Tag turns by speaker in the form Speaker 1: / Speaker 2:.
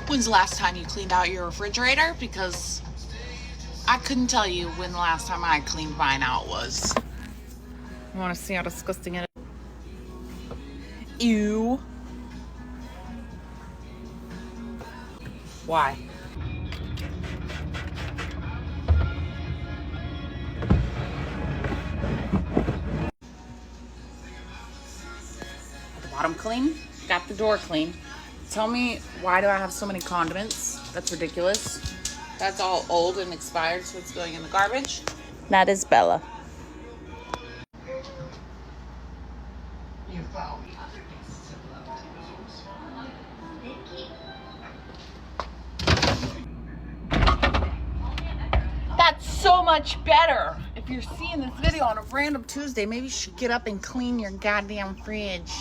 Speaker 1: When's the last time you cleaned out your refrigerator? Because I couldn't tell you when the last time I cleaned mine out was. You want to see how disgusting it is? Ew. Why? Got the bottom clean, got the door clean. Tell me, why do I have so many condiments? That's ridiculous. That's all old and expired, so it's going in the garbage. That is Bella. That's so much better. If you're seeing this video on a random Tuesday, maybe you should get up and clean your goddamn fridge.